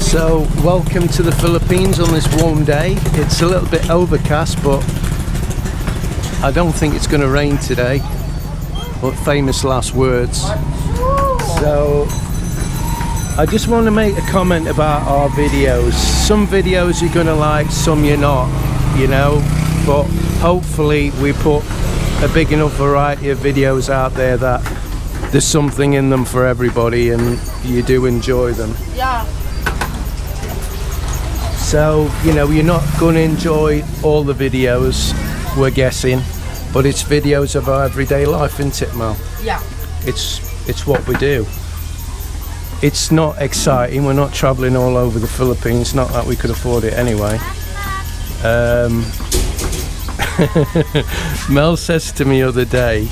So, welcome to the Philippines on this warm day. It's a little bit overcast, but I don't think it's going to rain today. But famous last words. So, I just want to make a comment about our videos. Some videos you're going to like, some you're not, you know. But hopefully we put a big enough variety of videos out there that there's something in them for everybody and you do enjoy them. Yeah. So, you know, you're not going to enjoy all the videos, we're guessing, but it's videos of our everyday life, isn't it, Mel? Yeah. It's what we do. It's not exciting, we're not travelling all over the Philippines, not that we could afford it anyway. Mel says to me the other day,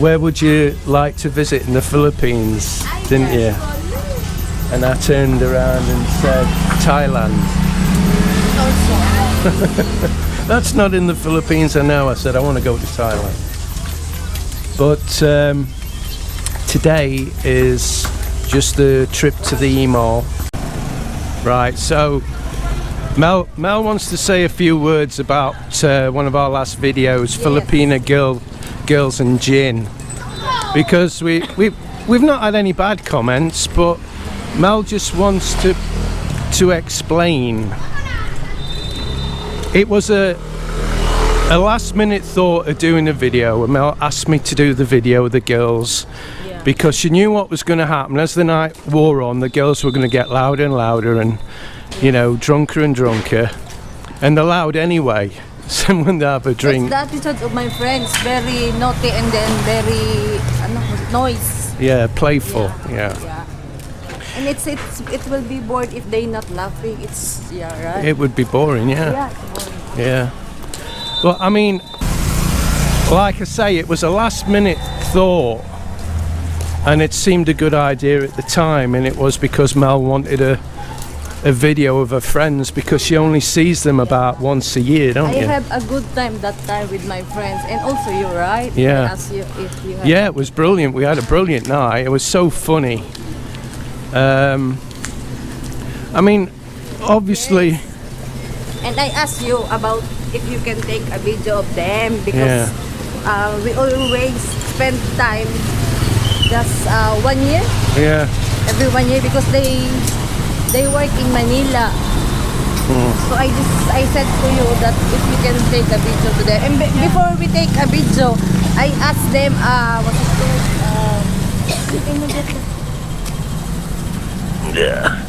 where would you like to visit in the Philippines, didn't you? And I turned around and said, Thailand. That's not in the Philippines, I know. I said, I want to go to Thailand. But today is just a trip to the E-Mall. Right, so Mel wants to say a few words about one of our last videos, yes. Filipina girls and gin. Because we've not had any bad comments, but Mel just wants to explain. It was a last minute thought of doing a video, and Mel asked me to do the video with the girls, yeah. Because she knew what was going to happen. As the night wore on, the girls were going to get louder and louder and, you know, drunker and drunker, and they're loud anyway. So when they have a drink. That's the attitude of my friends, very naughty and then very noise. Yeah, playful. Yeah. And it will be bored if they not laughing. It's right. It would be boring, yeah. Yeah, it's boring. Yeah. Well, I mean, like I say, it was a last minute thought, and it seemed a good idea at the time, and it was because Mel wanted a video of her friends, because she only sees them about once a year, don't you? I have a good time that time with my friends, and also you, right? Yeah. I asked you if you have. Yeah, it was brilliant. We had a brilliant night. It was so funny. I mean, obviously. Yes. And I asked you about if you can take a video of them, because we always spend time just 1 year. Yeah. Every 1 year, because they work in Manila. So I said to you that if you can take a video to them. And before we take a video, I asked them what's it called? Yeah.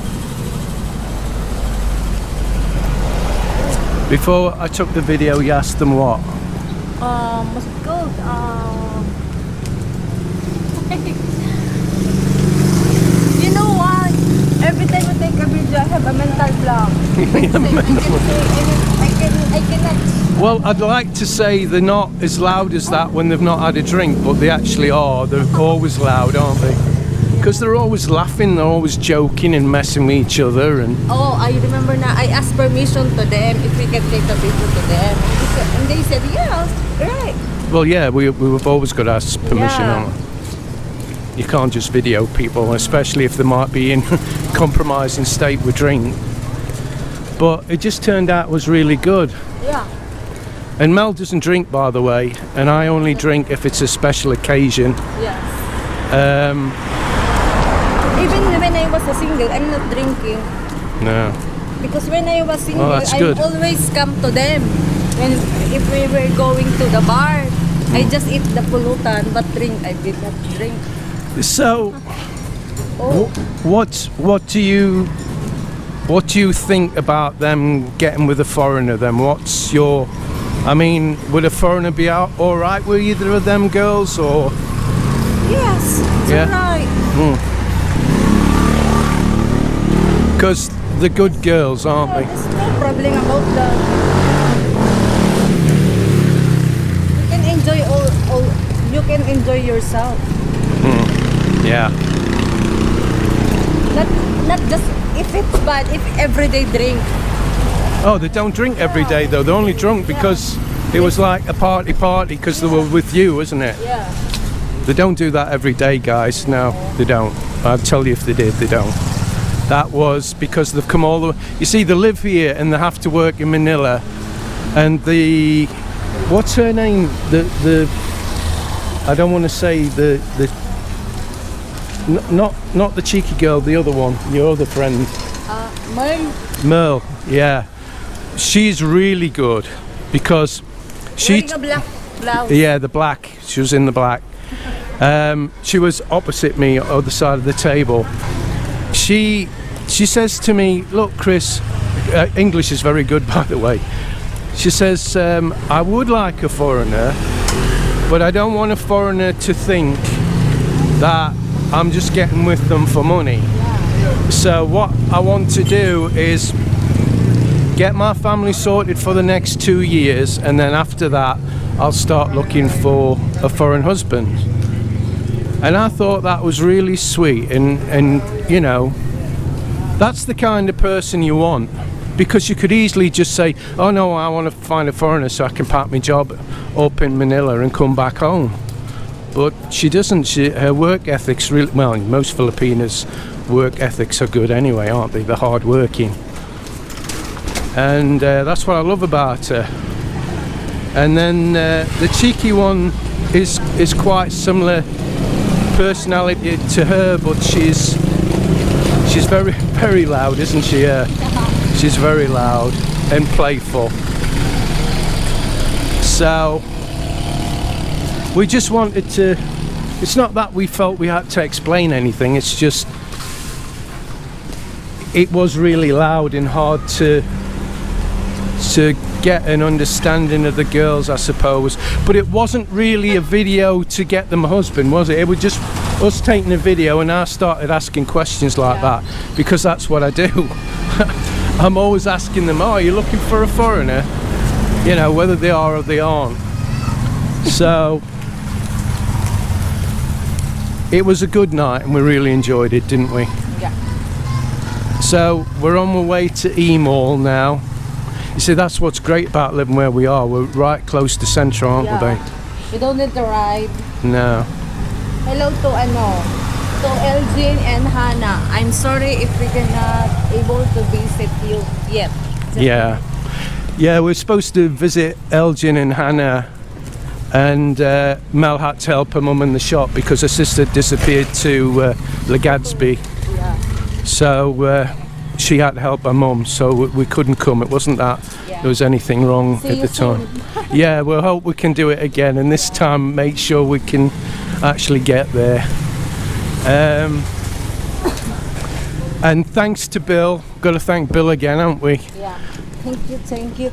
Before I took the video, you asked them what? What's it called? You know what? Every time I take a video, I have a mental block. I cannot. Well, I'd like to say they're not as loud as that when they've not had a drink, but they actually are. They're always loud, aren't they? Because they're always laughing, they're always joking and messing with each other. And oh, I remember now. I asked permission to them if we can take a video to them, and they said yes, right. Well, yeah, we've always got to ask permission, Yeah. haven't we? You can't just video people, especially if they might be in compromising state with drink. But it just turned out it was really good. Yeah. And Mel doesn't drink, by the way, and I only drink if it's a special occasion. Yes. Even when I was a single, I'm not drinking. No. Because when I was single, that's I good. always come to them. If we were going to the bar, I just eat the pulutan, but I did not drink. So, what do you think about them getting with a foreigner then? What's your, I mean, would a foreigner be all right with either of them girls, or? Yes, it's Yeah? alright. Because they're good girls, aren't they? There's no problem about that. You can enjoy all. You can enjoy yourself. Yeah. Not just if it's bad. If everyday drink. Oh, they don't drink every day though. They're only drunk because it was like a party because they were with you, isn't it? Yeah. They don't do that every day, guys. No, they don't. I'll tell you if they did, they don't. that was because they've come all the way. You see, they live here and they have to work in Manila. And the, what's her name? The I don't want to say not the cheeky girl, the other one, your other friend. Merle, yeah. She's really good because she. Wearing a black blouse. Yeah, the black. She was in the black. She was opposite me, other side of the table. She says to me, "Look, Chris, English is very good, by the way." She says, "I would like a foreigner, but I don't want a foreigner to think that I'm just getting with them for money. So what I want to do is get my family sorted for the next 2 years, and then after that I'll start looking for a foreign husband." And I thought that was really sweet, and you know, that's the kind of person you want, because you could easily just say, "Oh no, I want to find a foreigner so I can pack my job up in Manila and come back home." But she doesn't. Her work ethic's really, well, most Filipinos' work ethics are good anyway, aren't they? They're hard working, and that's what I love about her. And then the cheeky one is quite similar personality to her, but she's very, very loud, isn't she? She's very loud and playful. So we just wanted to, it's not that we felt we had to explain anything, it's just it was really loud and hard to get an understanding of the girls, I suppose. But it wasn't really a video to get them a husband, was it? It was just us taking a video, and I started asking questions like that, because that's what I do. I'm always asking them, "Oh, are you looking for a foreigner?" You know, whether they are or they aren't. So it was a good night and we really enjoyed it, didn't we? Yeah. So we're on our way to E-Mall now. You see, that's what's great about living where we are. We're right close to Central, aren't we, babe? We don't need to ride. No. Hello to Elgin and Hannah. I'm sorry if we cannot able to visit you yet. Yeah. Yeah, we're supposed to visit Elgin and Hannah, and Mel had to help her mum in the shop because her sister disappeared to Legazpi. Yeah. So she had to help her mum, so we couldn't come. It wasn't that there was anything wrong at the time. Yeah, we'll hope we can do it again, and this time make sure we can actually get there. And thanks to Bill. Got to thank Bill again, haven't we? Yeah. Thank you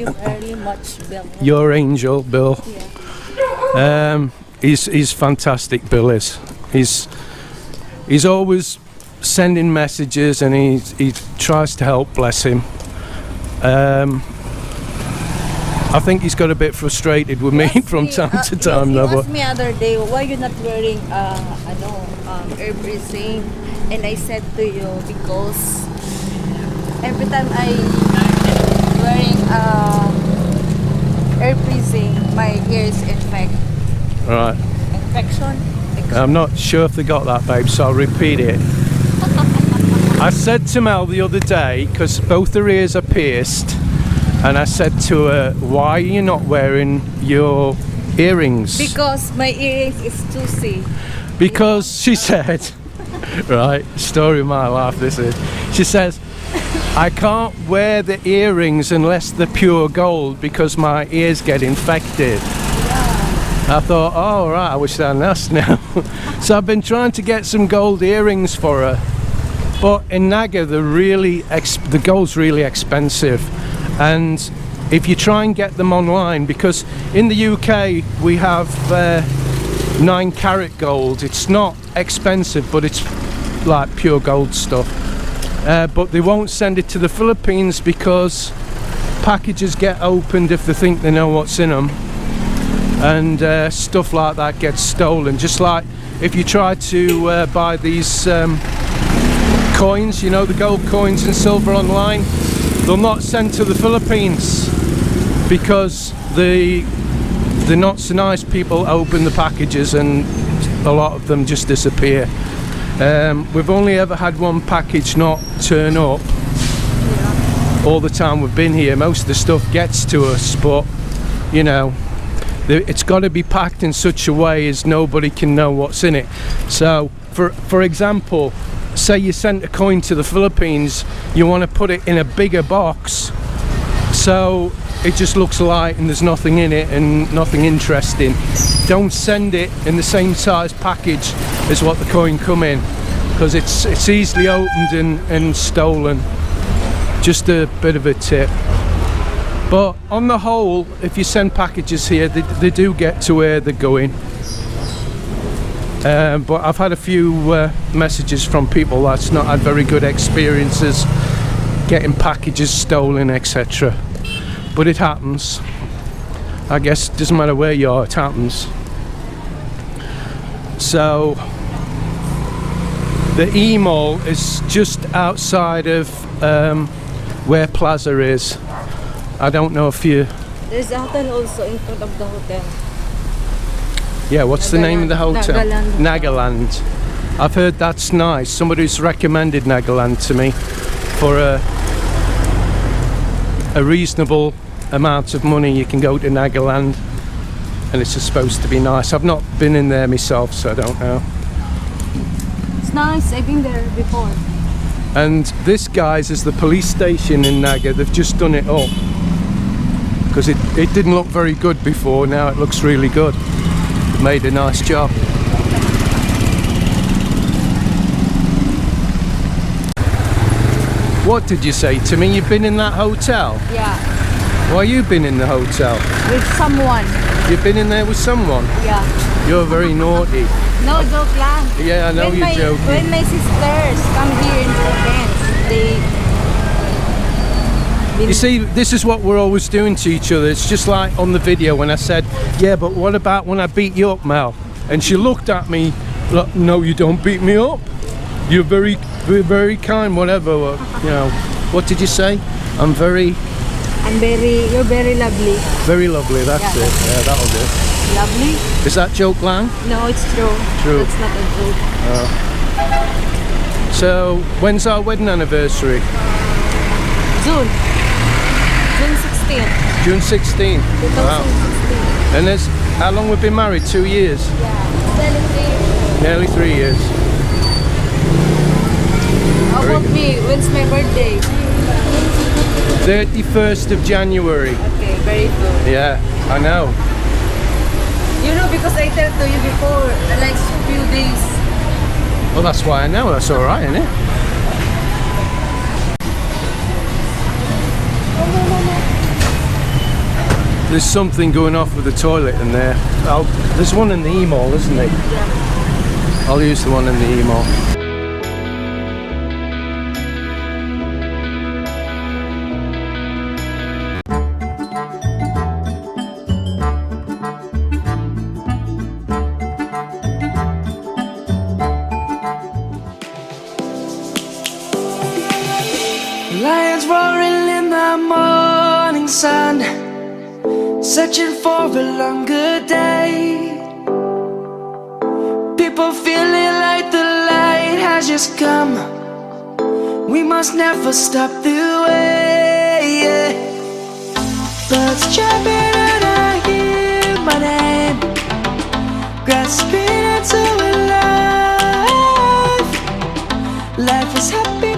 very much, Bill. Your angel, Bill. Yeah. He's fantastic. Bill is. He's always sending messages, and he tries to help. Bless him. I think he's got a bit frustrated with me from time to time, though. He asked me other day, why you're not wearing everything, and I said to you, because every time I wearing everything, my ears infect. Right. Infection. I'm not sure if they got that, babe, so I'll repeat it. I said to Mel the other day, because both her ears are pierced, and I said to her, "Why are you not wearing your earrings?" Because my earrings is juicy. Because she said, right, story of my life this is, she says, "I can't wear the earrings unless they're pure gold because my ears get infected." I thought, oh right, I wish I'd asked now. So I've been trying to get some gold earrings for her, but in Naga the gold's really expensive, and if you try and get them online, because in the UK we have 9-carat gold. It's not expensive, but it's like pure gold stuff, but they won't send it to the Philippines because packages get opened if they think they know what's in them, and stuff like that gets stolen. Just like if you try to buy these coins, you know, the gold coins and silver online, they'll not send to the Philippines because the not so nice people open the packages and a lot of them just disappear. We've only ever had one package not turn up all the time we've been here. Most of the stuff gets to us, but you know, it's got to be packed in such a way as nobody can know what's in it. So for example, say you sent a coin to the Philippines, you want to put it in a bigger box so it just looks light and there's nothing in it and nothing interesting. Don't send it in the same size package as what the coin come in, because it's easily opened and stolen. Just a bit of a tip. But on the whole, if you send packages here, they do get to where they're going. But I've had a few messages from people that's not had very good experiences getting packages stolen, etc. But it happens. I guess it doesn't matter where you are, it happens. So the E-Mall is just outside of where Plaza is. I don't know if you... There's a hotel also in front of the hotel. Yeah, what's the name of the hotel? Nagaland. Nagaland. I've heard that's nice. Somebody's recommended Nagaland to me for a reasonable amount of money. You can go to Nagaland and it's supposed to be nice. I've not been in there myself, so I don't know. It's nice, I've been there before. And this, guys, is the police station in Naga. They've just done it up because it didn't look very good before. Now it looks really good. Made a nice job. What did you say to me? You've been in that hotel? Yeah. Why you been in the hotel? With someone. You've been in there with someone? Yeah. You're very naughty. No, joke lang. Yeah, I know When you're joking. When my sisters come here in Philippines, You see, this is what we're always doing to each other. It's just like on the video when I said, yeah, but what about when I beat you up, Mel? And she looked at me like, no, you don't beat me up. You're very, very, very kind, whatever. You know, what did you say? You're very lovely. Very lovely, that's Yeah, it. Yeah, that'll do. Lovely? Is that joke lang? No, it's true. True. That's not a joke. So, when's our wedding anniversary? June 16th. June 16th. 2016. Wow. And there's, how long we've been married? 2 years? Yeah. Nearly 3 years. How about me? When's my birthday? 31st of January. Okay, very good. Yeah, I know. You know, because I told to you before, like few days. Well, that's why I know. That's all right, isn't it? There's something going off with the toilet in there. There's one in the E-Mall, isn't there? Yeah. I'll use the one in the E-Mall. Lions roaring in the morning sun, searching for a longer day. People feeling like the light has just come. We must never stop the way, yeah. Birds chirping and I hear my name, grasping into a life. Life is happy.